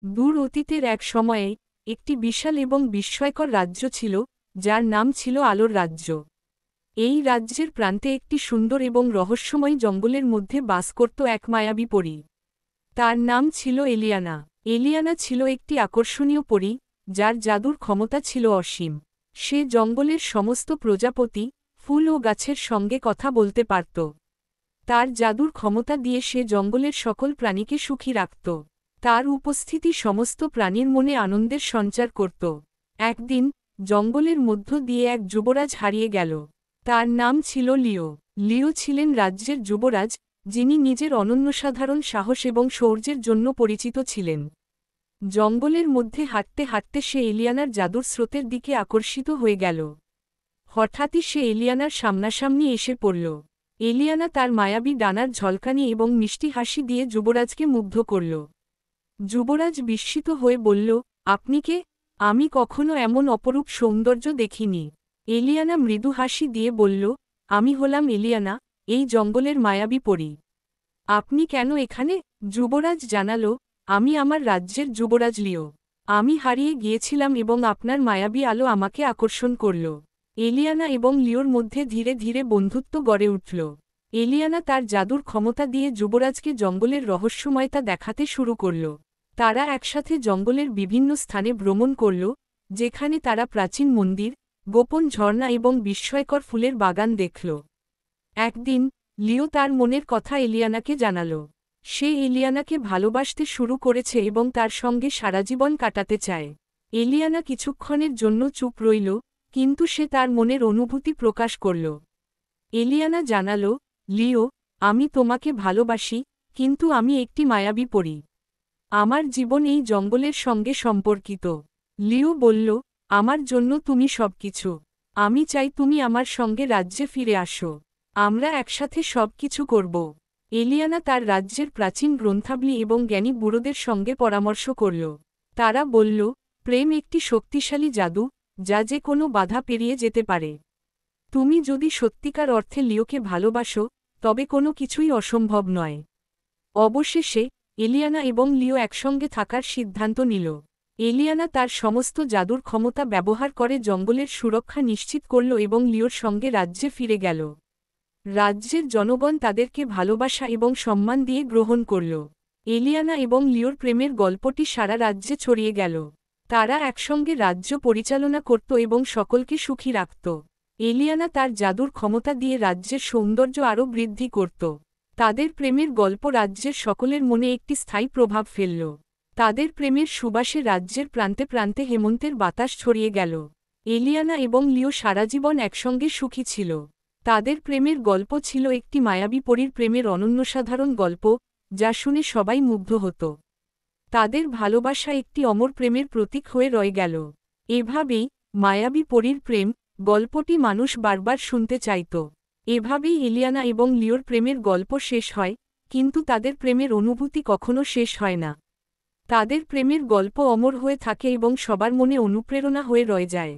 দূর অতীতের এক সময়ে একটি বিশাল এবং বিস্ময়কর রাজ্য ছিল, যার নাম ছিল আলোর রাজ্য। এই রাজ্যের প্রান্তে একটি সুন্দর এবং রহস্যময় জঙ্গলের মধ্যে বাস করত এক মায়াবী পরী। তার নাম ছিল এলিয়ানা। এলিয়ানা ছিল একটি আকর্ষণীয় পরী, যার জাদুর ক্ষমতা ছিল অসীম। সে জঙ্গলের সমস্ত প্রজাপতি, ফুল ও গাছের সঙ্গে কথা বলতে পারত। তার জাদুর ক্ষমতা দিয়ে সে জঙ্গলের সকল প্রাণীকে সুখী রাখত। তার উপস্থিতি সমস্ত প্রাণীর মনে আনন্দের সঞ্চার করত। একদিন জঙ্গলের মধ্য দিয়ে এক যুবরাজ হারিয়ে গেল। তার নাম ছিল লিও। লিও ছিলেন রাজ্যের যুবরাজ, যিনি নিজের অনন্যসাধারণ সাহস এবং শৌর্যের জন্য পরিচিত ছিলেন। জঙ্গলের মধ্যে হাঁটতে হাঁটতে সে এলিয়ানার জাদুর স্রোতের দিকে আকর্ষিত হয়ে গেল। হঠাৎই সে এলিয়ানার সামনাসামনি এসে পড়ল। এলিয়ানা তার মায়াবী ডানার ঝলকানি এবং মিষ্টি হাসি দিয়ে যুবরাজকে মুগ্ধ করল। যুবরাজ বিস্মিত হয়ে বলল, আপনি কে? আমি কখনো এমন অপরূপ সৌন্দর্য দেখিনি। এলিয়ানা মৃদু হাসি দিয়ে বলল, আমি হলাম এলিয়ানা, এই জঙ্গলের মায়াবী পরী। আপনি কেন এখানে? যুবরাজ জানাল, আমি আমার রাজ্যের যুবরাজ লিও। আমি হারিয়ে গিয়েছিলাম এবং আপনার মায়াবী আলো আমাকে আকর্ষণ করল। এলিয়ানা এবং লিওর মধ্যে ধীরে ধীরে বন্ধুত্ব গড়ে উঠল। এলিয়ানা তার জাদুর ক্ষমতা দিয়ে যুবরাজকে জঙ্গলের রহস্যময়তা দেখাতে শুরু করল। তারা একসাথে জঙ্গলের বিভিন্ন স্থানে ভ্রমণ করল, যেখানে তারা প্রাচীন মন্দির, গোপন ঝর্ণা এবং বিস্ময়কর ফুলের বাগান দেখল। একদিন লিও তার মনের কথা এলিয়ানাকে জানাল। সে এলিয়ানাকে ভালোবাসতে শুরু করেছে এবং তার সঙ্গে সারাজীবন কাটাতে চায়। এলিয়ানা কিছুক্ষণের জন্য চুপ রইল, কিন্তু সে তার মনের অনুভূতি প্রকাশ করল। এলিয়ানা জানাল, লিও, আমি তোমাকে ভালোবাসি, কিন্তু আমি একটি মায়াবী পরী। আমার জীবন এই জঙ্গলের সঙ্গে সম্পর্কিত। লিও বলল, আমার জন্য তুমি সবকিছু। আমি চাই তুমি আমার সঙ্গে রাজ্যে ফিরে আসো। আমরা একসাথে সবকিছু করব। এলিয়ানা তার রাজ্যের প্রাচীন গ্রন্থাবলী এবং জ্ঞানী বুড়োদের সঙ্গে পরামর্শ করল। তারা বলল, প্রেম একটি শক্তিশালী জাদু, যা যে কোনো বাধা পেরিয়ে যেতে পারে। তুমি যদি সত্যিকার অর্থে লিওকে ভালোবাসো, তবে কোনো কিছুই অসম্ভব নয়। অবশেষে এলিয়ানা এবং লিও একসঙ্গে থাকার সিদ্ধান্ত নিল। এলিয়ানা তার সমস্ত জাদুর ক্ষমতা ব্যবহার করে জঙ্গলের সুরক্ষা নিশ্চিত করল এবং লিওর সঙ্গে রাজ্যে ফিরে গেল। রাজ্যের জনগণ তাদেরকে ভালোবাসা এবং সম্মান দিয়ে গ্রহণ করল। এলিয়ানা এবং লিওর প্রেমের গল্পটি সারা রাজ্যে ছড়িয়ে গেল। তারা একসঙ্গে রাজ্য পরিচালনা করত এবং সকলকে সুখী রাখত। এলিয়ানা তার জাদুর ক্ষমতা দিয়ে রাজ্যের সৌন্দর্য আরও বৃদ্ধি করত। তাদের প্রেমের গল্প রাজ্যের সকলের মনে একটি স্থায়ী প্রভাব ফেলল। তাদের প্রেমের সুবাসে রাজ্যের প্রান্তে প্রান্তে হেমন্তের বাতাস ছড়িয়ে গেল। এলিয়ানা এবং লিও সারাজীবন একসঙ্গে সুখী ছিল। তাদের প্রেমের গল্প ছিল একটি মায়াবী পরীর প্রেমের অনন্যসাধারণ গল্প, যা শুনে সবাই মুগ্ধ হতো। তাদের ভালোবাসা একটি অমর প্রেমের প্রতীক হয়ে রয়ে গেল। এভাবেই মায়াবী পরীর প্রেম গল্পটি মানুষ বারবার শুনতে চাইত। এভাবেই এলিয়ানা এবং লিওর প্রেমের গল্প শেষ হয়, কিন্তু তাদের প্রেমের অনুভূতি কখনো শেষ হয় না। তাদের প্রেমের গল্প অমর হয়ে থাকে এবং সবার মনে অনুপ্রেরণা হয়ে রয়ে যায়।